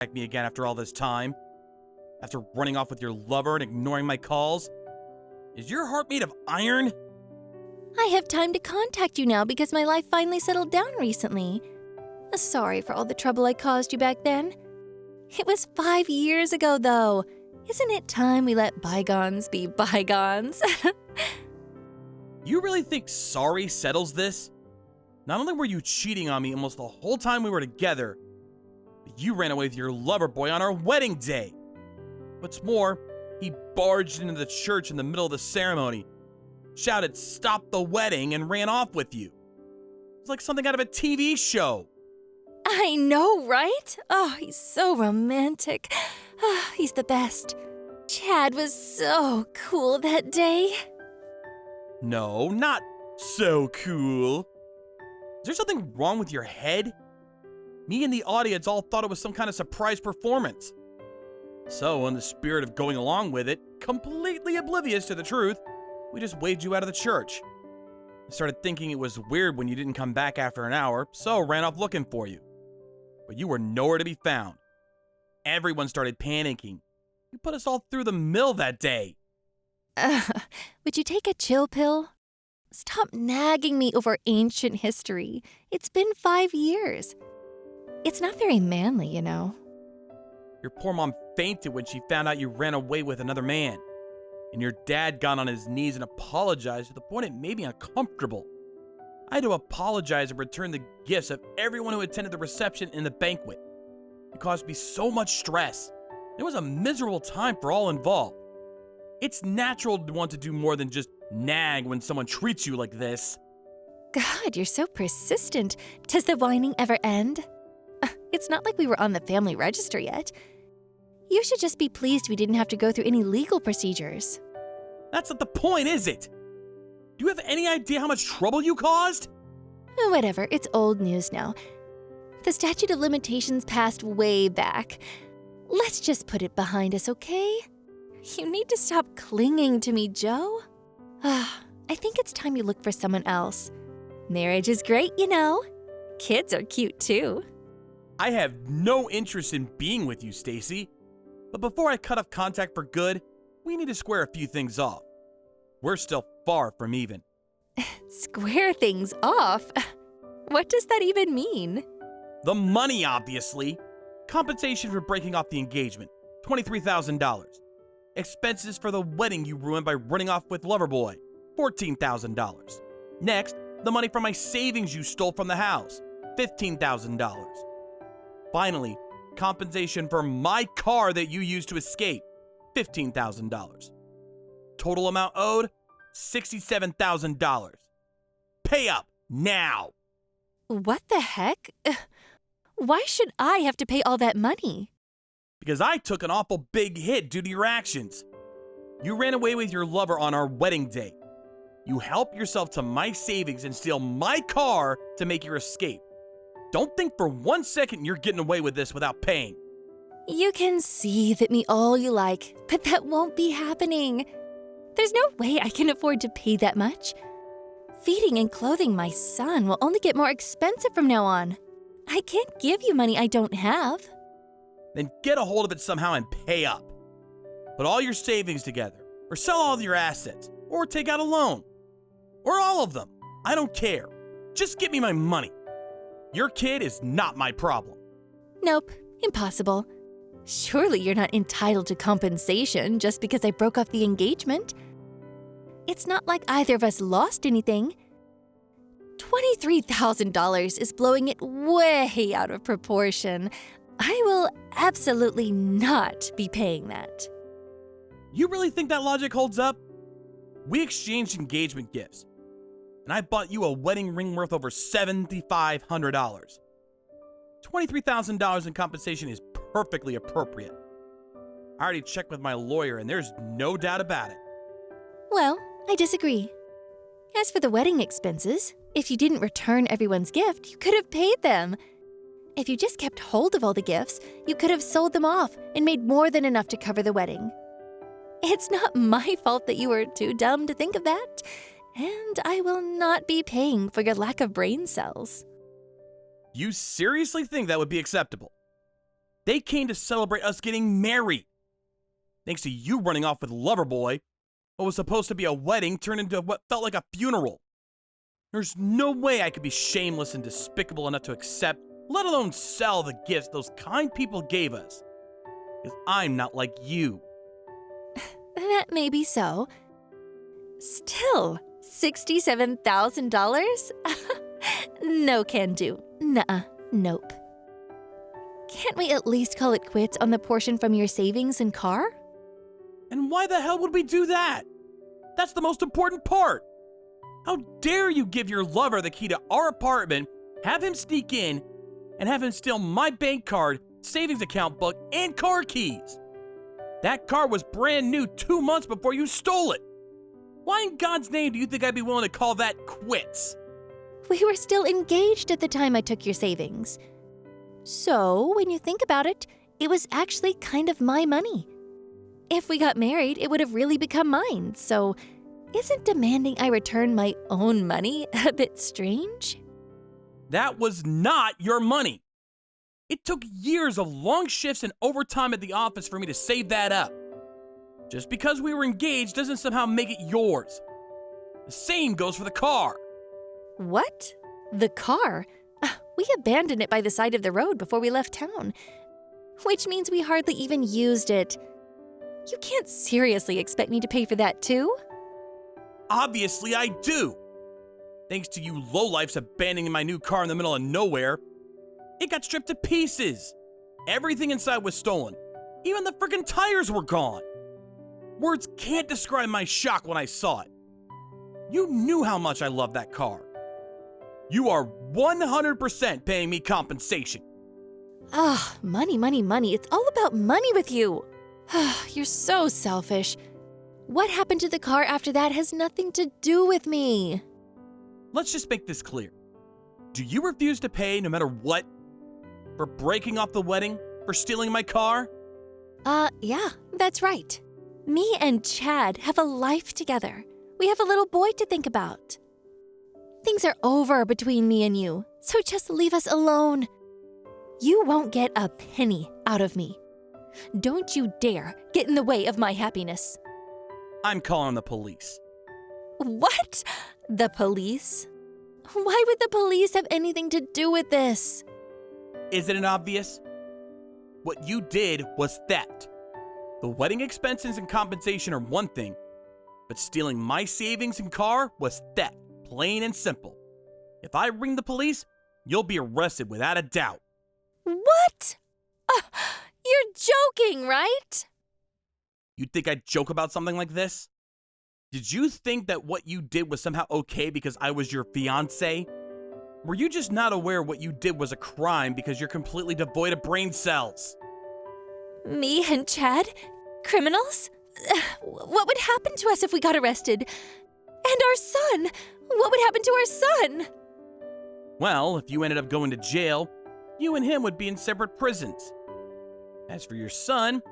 contact me again after all this time? After running off with your lover and ignoring my calls? Is your heart made of iron? I have time to contact you now because my life finally settled down recently. Sorry for all the trouble I caused you back then. It was 5 years ago, though. Isn't it time we let bygones be bygones? You really think sorry settles this? Not only were you cheating on me almost the whole time we were together, but you ran away with your lover boy on our wedding day. What's more, he barged into the church in the middle of the ceremony, shouted, "Stop the wedding," and ran off with you. It's like something out of a TV show. I know, right? Oh, he's so romantic. Oh, he's the best. Chad was so cool that day. No, not so cool. Is there something wrong with your head? Me and the audience all thought it was some kind of surprise performance. So, in the spirit of going along with it, completely oblivious to the truth, we just waved you out of the church. I started thinking it was weird when you didn't come back after an hour, so ran off looking for you. But you were nowhere to be found. Everyone started panicking. You put us all through the mill that day. Would you take a chill pill? Stop nagging me over ancient history. It's been 5 years. It's not very manly, you know. Your poor mom fainted when she found out you ran away with another man. And your dad got on his knees and apologized to the point it made me uncomfortable. I had to apologize and return the gifts of everyone who attended the reception and the banquet. It caused me so much stress. It was a miserable time for all involved. It's natural to want to do more than just nag when someone treats you like this. God, you're so persistent. Does the whining ever end? It's not like we were on the family register yet. You should just be pleased we didn't have to go through any legal procedures. That's not the point, is it? Do you have any idea how much trouble you caused? Whatever, it's old news now. The statute of limitations passed way back. Let's just put it behind us, okay? You need to stop clinging to me, Joe. I think it's time you look for someone else. Marriage is great, you know. Kids are cute, too. I have no interest in being with you, Stacy. But before I cut off contact for good, we need to square a few things off. We're still far from even. Square things off? What does that even mean? The money, obviously. Compensation for breaking off the engagement, $23,000. Expenses for the wedding you ruined by running off with Loverboy, $14,000. Next, the money from my savings you stole from the house, $15,000. Finally, compensation for my car that you used to escape, $15,000. Total amount owed, $67,000. Pay up now. What the heck? Why should I have to pay all that money? Because I took an awful big hit due to your actions. You ran away with your lover on our wedding day. You helped yourself to my savings and steal my car to make your escape. Don't think for 1 second you're getting away with this without paying. You can seethe at me all you like, but that won't be happening. There's no way I can afford to pay that much. Feeding and clothing my son will only get more expensive from now on. I can't give you money I don't have. Then get a hold of it somehow and pay up. Put all your savings together, or sell all of your assets, or take out a loan. Or all of them. I don't care. Just get me my money. Your kid is not my problem. Nope, impossible. Surely you're not entitled to compensation just because I broke off the engagement. It's not like either of us lost anything. $23,000 is blowing it way out of proportion. I will absolutely not be paying that. You really think that logic holds up? We exchanged engagement gifts, and I bought you a wedding ring worth over $7,500. $23,000 in compensation is perfectly appropriate. I already checked with my lawyer, and there's no doubt about it. Well, I disagree. As for the wedding expenses, if you didn't return everyone's gift, you could have paid them. If you just kept hold of all the gifts, you could have sold them off and made more than enough to cover the wedding. It's not my fault that you were too dumb to think of that, and I will not be paying for your lack of brain cells. You seriously think that would be acceptable? They came to celebrate us getting married. Thanks to you running off with Loverboy, what was supposed to be a wedding turned into what felt like a funeral. There's no way I could be shameless and despicable enough to accept, let alone sell the gifts those kind people gave us. Because I'm not like you. That may be so. Still, $67,000? No can do. Nuh-uh. Nope. Can't we at least call it quits on the portion from your savings and car? And why the hell would we do that? That's the most important part. How dare you give your lover the key to our apartment, have him sneak in, and have him steal my bank card, savings account book, and car keys? That car was brand new 2 months before you stole it. Why in God's name do you think I'd be willing to call that quits? We were still engaged at the time I took your savings. So, when you think about it, it was actually kind of my money. If we got married, it would have really become mine, so isn't demanding I return my own money a bit strange? That was not your money. It took years of long shifts and overtime at the office for me to save that up. Just because we were engaged doesn't somehow make it yours. The same goes for the car. What? The car? We abandoned it by the side of the road before we left town, which means we hardly even used it. You can't seriously expect me to pay for that too? Obviously I do. Thanks to you lowlifes abandoning my new car in the middle of nowhere, it got stripped to pieces. Everything inside was stolen. Even the freaking tires were gone. Words can't describe my shock when I saw it. You knew how much I loved that car. You are 100% paying me compensation. Money, money, money. It's all about money with you. You're so selfish. What happened to the car after that has nothing to do with me. Let's just make this clear. Do you refuse to pay no matter what? For breaking off the wedding? For stealing my car? Yeah, that's right. Me and Chad have a life together. We have a little boy to think about. Things are over between me and you, so just leave us alone. You won't get a penny out of me. Don't you dare get in the way of my happiness. I'm calling the police. What? The police? Why would the police have anything to do with this? Isn't it obvious? What you did was theft. The wedding expenses and compensation are one thing, but stealing my savings and car was theft, plain and simple. If I ring the police, you'll be arrested without a doubt. What? You're joking, right? You'd think I'd joke about something like this? Did you think that what you did was somehow okay because I was your fiancé? Were you just not aware what you did was a crime because you're completely devoid of brain cells? Me and Chad? Criminals? What would happen to us if we got arrested? And our son? What would happen to our son? Well, if you ended up going to jail, you and him would be in separate prisons. As for your son,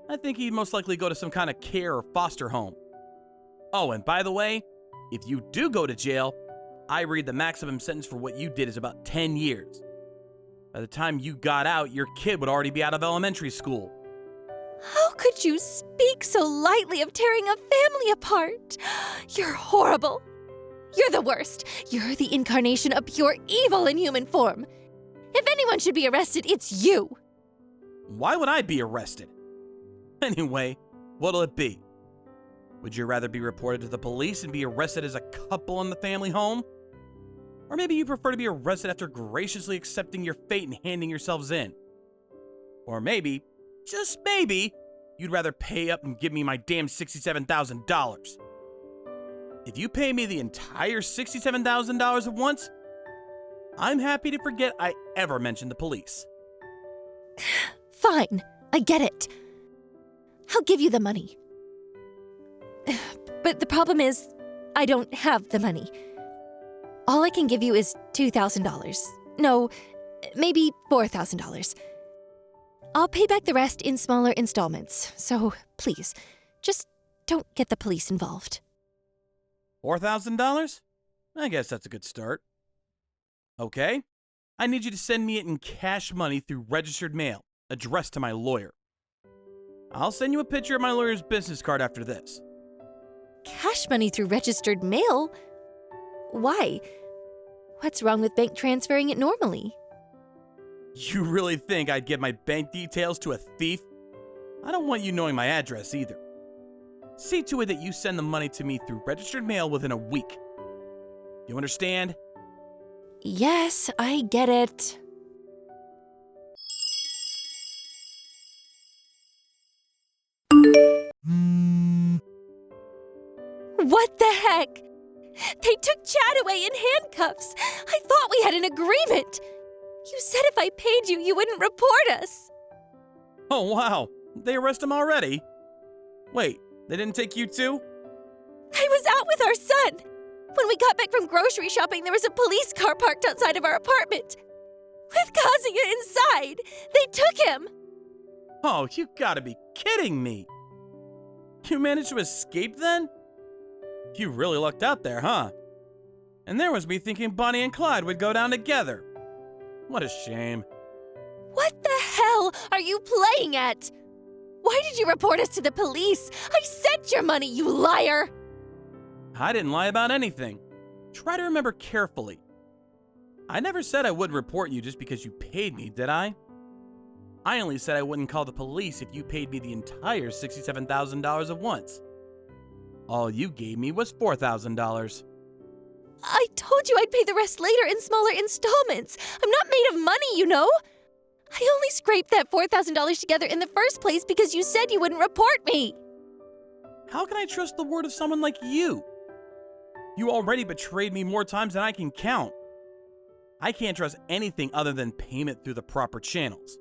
I think he'd most likely go to some kind of care or foster home. Oh, and by the way, if you do go to jail, I read the maximum sentence for what you did is about 10 years. By the time you got out, your kid would already be out of elementary school. How could you speak so lightly of tearing a family apart? You're horrible. You're the worst. You're the incarnation of pure evil in human form. If anyone should be arrested, it's you. Why would I be arrested? Anyway, what'll it be? Would you rather be reported to the police and be arrested as a couple in the family home? Or maybe you prefer to be arrested after graciously accepting your fate and handing yourselves in? Or maybe, just maybe, you'd rather pay up and give me my damn $67,000. If you pay me the entire $67,000 at once, I'm happy to forget I ever mentioned the police. Fine, I get it. I'll give you the money. But the problem is, I don't have the money. All I can give you is $2,000. No, maybe $4,000. I'll pay back the rest in smaller installments, so please, just don't get the police involved. $4,000? I guess that's a good start. Okay, I need you to send me it in cash money through registered mail. addressed to my lawyer. I'll send you a picture of my lawyer's business card after this. Cash money through registered mail? Why? What's wrong with bank transferring it normally? You really think I'd give my bank details to a thief? I don't want you knowing my address either. See to it that you send the money to me through registered mail within a week. You understand? Yes, I get it. What the heck? They took Chad away in handcuffs. I thought we had an agreement. You said if I paid you, you wouldn't report us. Oh, wow. They arrest him already? Wait, they didn't take you too? I was out with our son. When we got back from grocery shopping, there was a police car parked outside of our apartment. With Kazuya inside, they took him. Oh, you gotta be kidding me. You managed to escape then? You really lucked out there, huh? And there was me thinking Bonnie and Clyde would go down together. What a shame. What the hell are you playing at? Why did you report us to the police? I sent your money, you liar! I didn't lie about anything. Try to remember carefully. I never said I wouldn't report you just because you paid me, did I? I only said I wouldn't call the police if you paid me the entire $67,000 at once. All you gave me was $4,000. I told you I'd pay the rest later in smaller installments. I'm not made of money, you know. I only scraped that $4,000 together in the first place because you said you wouldn't report me. How can I trust the word of someone like you? You already betrayed me more times than I can count. I can't trust anything other than payment through the proper channels.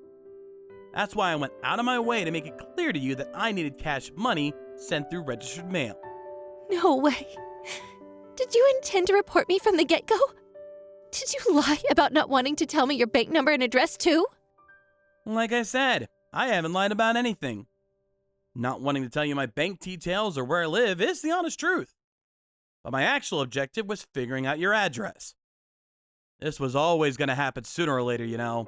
That's why I went out of my way to make it clear to you that I needed cash money sent through registered mail. No way. Did you intend to report me from the get-go? Did you lie about not wanting to tell me your bank number and address too? Like I said, I haven't lied about anything. Not wanting to tell you my bank details or where I live is the honest truth. But my actual objective was figuring out your address. This was always going to happen sooner or later, you know.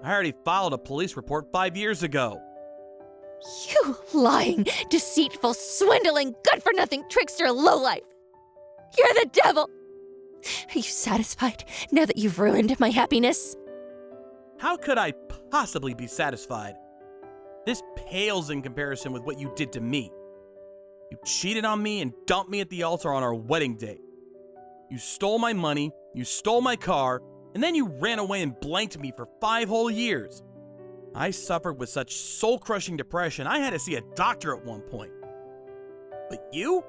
I already filed a police report 5 years ago. You lying, deceitful, swindling, good-for-nothing trickster lowlife. You're the devil. Are you satisfied now that you've ruined my happiness? How could I possibly be satisfied? This pales in comparison with what you did to me. You cheated on me and dumped me at the altar on our wedding day. You stole my money, you stole my car, and then you ran away and blanked me for 5 whole years. I suffered with such soul-crushing depression, I had to see a doctor at one point. But you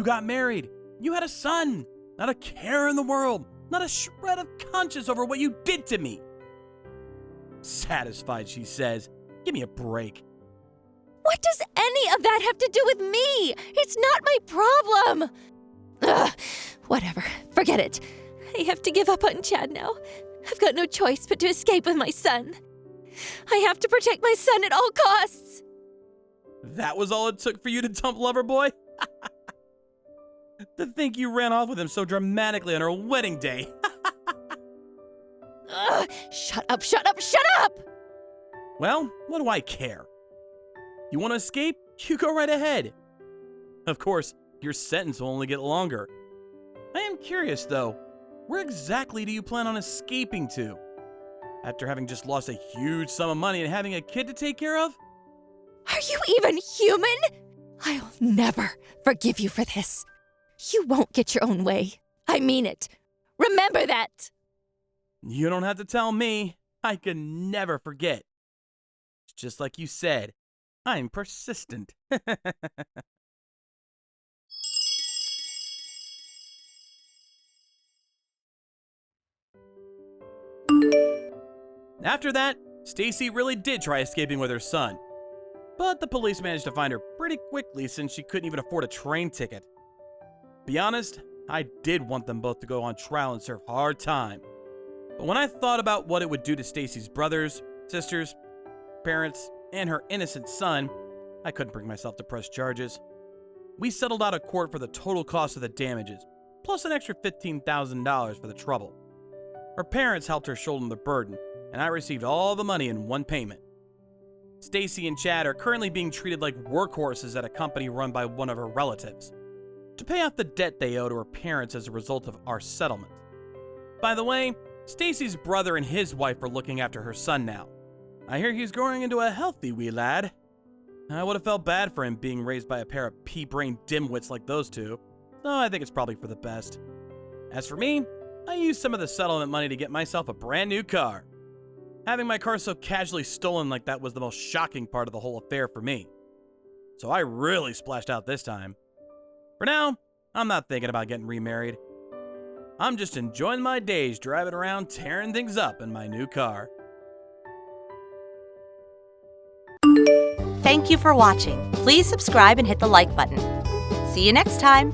got married. You had a son. Not a care in the world. Not a shred of conscience over what you did to me. Satisfied, she says. Give me a break. What does any of that have to do with me? It's not my problem. Ugh, whatever. Forget it. I have to give up on Chad now. I've got no choice but to escape with my son. I have to protect my son at all costs. That was all it took for you to dump Loverboy? To think you ran off with him so dramatically on our wedding day. Ugh, shut up, shut up, shut up! Well, what do I care? You want to escape? You go right ahead. Of course, your sentence will only get longer. I am curious, though. Where exactly do you plan on escaping to? After having just lost a huge sum of money and having a kid to take care of? Are you even human? I'll never forgive you for this. You won't get your own way. I mean it. Remember that. You don't have to tell me. I can never forget. It's just like you said. I'm persistent. After that, Stacy really did try escaping with her son. But the police managed to find her pretty quickly since she couldn't even afford a train ticket. Be honest, I did want them both to go on trial and serve hard time. But when I thought about what it would do to Stacy's brothers, sisters, parents, and her innocent son, I couldn't bring myself to press charges. We settled out of court for the total cost of the damages, plus an extra $15,000 for the trouble. Her parents helped her shoulder the burden, and I received all the money in one payment. Stacy and Chad are currently being treated like workhorses at a company run by one of her relatives, to pay off the debt they owe to her parents as a result of our settlement. By the way, Stacy's brother and his wife are looking after her son now. I hear he's growing into a healthy wee lad. I would have felt bad for him being raised by a pair of pea-brained dimwits like those two, so I think it's probably for the best. As for me, I used some of the settlement money to get myself a brand new car. Having my car so casually stolen like that was the most shocking part of the whole affair for me. So I really splashed out this time. For now, I'm not thinking about getting remarried. I'm just enjoying my days driving around tearing things up in my new car. Thank you for watching. Please subscribe and hit the like button. See you next time.